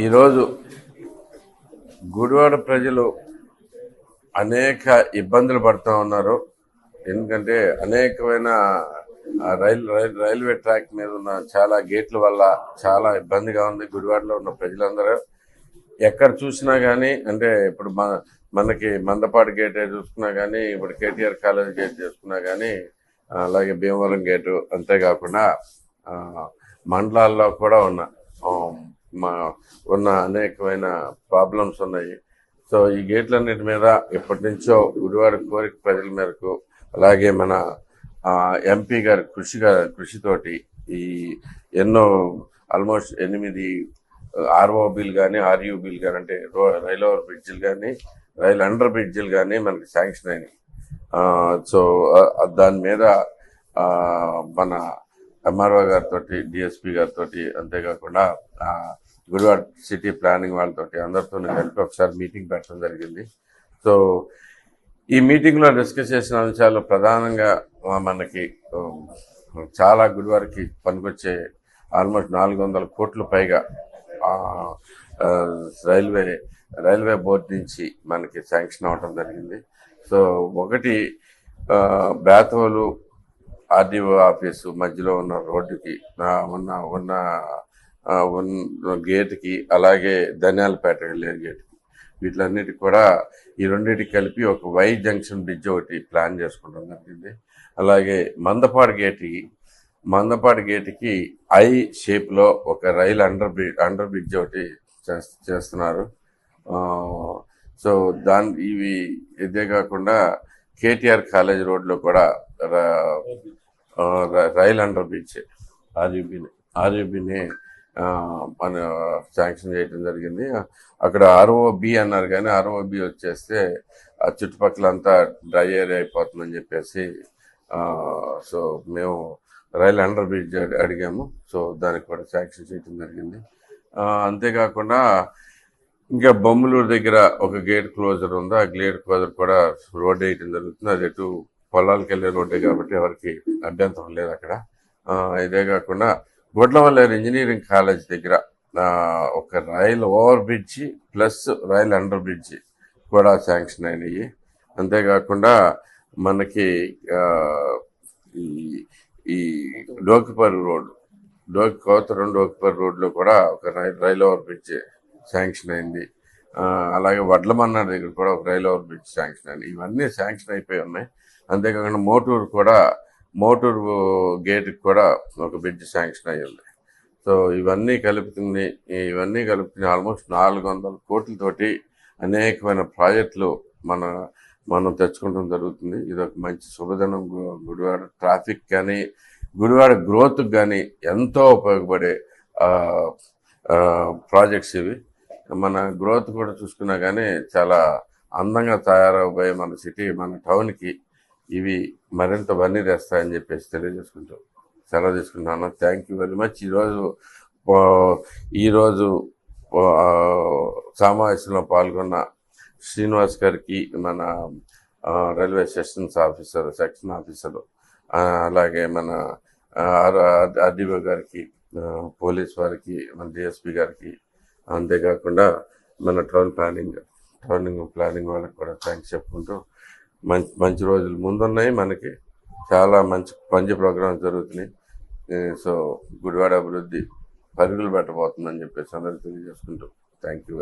ఈరోజు గుడివాడ ప్రజలు అనేక ఇబ్బందులు పడుతూ ఉన్నారు. ఎందుకంటే అనేకమైన రైల్వే ట్రాక్ మీద ఉన్న చాలా గేట్ల వల్ల చాలా ఇబ్బందిగా ఉంది. గుడివాడలో ఉన్న ప్రజలందరూ ఎక్కడ చూసినా కానీ, అంటే ఇప్పుడు మనకి మందపాటి గేట్ చూసుకున్నా కానీ, ఇప్పుడు కేటీఆర్ కాలేజ్ గేట్ చూసుకున్నా కానీ, అలాగే భీమవరం గేటు, అంతేకాకుండా మండలాల్లో కూడా ఉన్న అనేకమైన ప్రాబ్లమ్స్ ఉన్నాయి. సో ఈ గేట్లన్నిటి మీద ఎప్పటి నుంచో గుడివాడ కోరిక ప్రజల మేరకు, అలాగే మన ఎంపీ గారి కృషితోటి ఈ ఎన్నో ఆల్మోస్ట్ 8 ఆర్ఓబీలు కానీ, ఆర్యూబీలు కానీ, అంటే రైల్ ఓవర్ బ్రిడ్జిలు కానీ, రైల్ అండర్ బ్రిడ్జిలు కానీ మనకి శాంక్షన్ అయినాయి. సో దాని మీద మన ఎంఆర్ఓ గారితో, డిఎస్పీ గారితో, అంతేకాకుండా గుడివాడ సిటీ ప్లానింగ్ వాళ్ళతో అందరితో కలిపి ఒకసారి మీటింగ్ పెట్టడం జరిగింది. సో ఈ మీటింగ్లో డిస్కస్ చేసిన అంశాలు ప్రధానంగా మనకి చాలా గుడివాడకి పనికొచ్చే ఆల్మోస్ట్ 400 కోట్ల పైగా రైల్వే బోర్డు నుంచి మనకి శాంక్షన్ అవ్వడం జరిగింది. సో ఒకటి బేతవోలు ఆర్డీఓ ఆఫీసు మధ్యలో ఉన్న రోడ్డుకి ఉన్న గేటుకి, అలాగే ధనియాలపేట వెళ్ళే గేటుకి, వీటిలన్నిటికి కూడా ఈ రెండింటికి కలిపి ఒక వై జంక్షన్ బ్రిడ్జ్ ఒకటి ప్లాన్ చేసుకోవడం జరిగింది. అలాగే మందపాటి గేటుకి ఐ షేప్లో ఒక రైల్ అండర్ బ్రిడ్జ్ ఒకటి చేస్తున్నారు. సో ఇదే కాకుండా కేటీఆర్ కాలేజ్ రోడ్లో కూడా రైల్ అండర్ బ్రిడ్జ్ ఆర్యూబీని మన శాంక్షన్ చేయడం జరిగింది. అక్కడ ఆర్ఓబి అన్నారు, కానీ ఆర్ఓబి వచ్చేస్తే ఆ చుట్టుపక్కలంతా డ్రై ఏరియా అయిపోతుందని చెప్పేసి సో మేము రైల్ అండర్ బ్రిడ్జ్ అడిగాము. సో దానికి కూడా శాంక్షన్ చేయడం జరిగింది. అంతేకాకుండా ఇంకా బొమ్మలూరు దగ్గర ఒక గేట్ క్లోజర్ ఉంది. ఆ గేట్ క్లోజర్ కూడా రోడ్ వేయటం జరుగుతుంది. అది ఎటు పొలాలకు వెళ్ళే రోడ్డే కాబట్టి ఎవరికి అభ్యంతరం లేదు అక్కడ. ఇదే కాకుండా గుడ్లవల్లేరు ఇంజనీరింగ్ కాలేజ్ దగ్గర ఒక rail over bridge plus rail under bridge కూడా శాంక్షన్ అయినాయి. అంతేకాకుండా మనకి ఈ డోకిపర్రు రోడ్లో కూడా ఒక రైల్ ఓవర్ బ్రిడ్జ్ శాంక్షన్ అయింది. అలాగే వడ్లమన్నాడు దగ్గర కూడా ఒక రైల్ ఓవర్ బ్రిడ్జ్ శాంక్షన్ అయింది. ఇవన్నీ శాంక్షన్ అయిపోయి ఉన్నాయి. అంతేకాకుండా మోటూరు గేటుకి కూడా ఒక బ్రిడ్జ్ శాంక్షన్ అయ్యి ఉంది. సో ఇవన్నీ కలుపుతుంది ఆల్మోస్ట్ 400 కోట్లతోటి అనేకమైన ప్రాజెక్టులు మనం తెచ్చుకోవడం జరుగుతుంది. ఇది ఒక మంచి శుభదినం. గుడివాడ ట్రాఫిక్ కానీ, గుడివాడ గ్రోత్కి కానీ ఎంతో ఉపయోగపడే ప్రాజెక్ట్స్ ఇవి. మన గ్రోత్ కూడా చూసుకున్నా కానీ చాలా అందంగా తయారవబోయే మన సిటీ, మన టౌన్కి ఇవి మరింత బన్నీ తెస్తాయని చెప్పేసి సెలవు తీసుకుంటున్నాను. Thank you very much. ఈరోజు సమావేశంలో పాల్గొన్న శ్రీనివాస్ గారికి, మన రైల్వే సెక్షన్ ఆఫీసరు, అలాగే మన ఆర్డీఓ గారికి, పోలీస్ వారికి, మన డిఎస్పీ గారికి, అంతేకాకుండా మన టౌన్ ప్లానింగ్ వాళ్ళకి కూడా థ్యాంక్స్ చెప్పుకుంటూ, మంచి రోజులు ముందున్నాయి. మనకి చాలా మంచి ప్రోగ్రామ్స్ జరుగుతున్నాయి. సో గుడివాడ అభివృద్ధి పరుగులు పెట్టబోతుందని చెప్పేసి అందరికీ తెలియజేసుకుంటూ థ్యాంక్ యూ.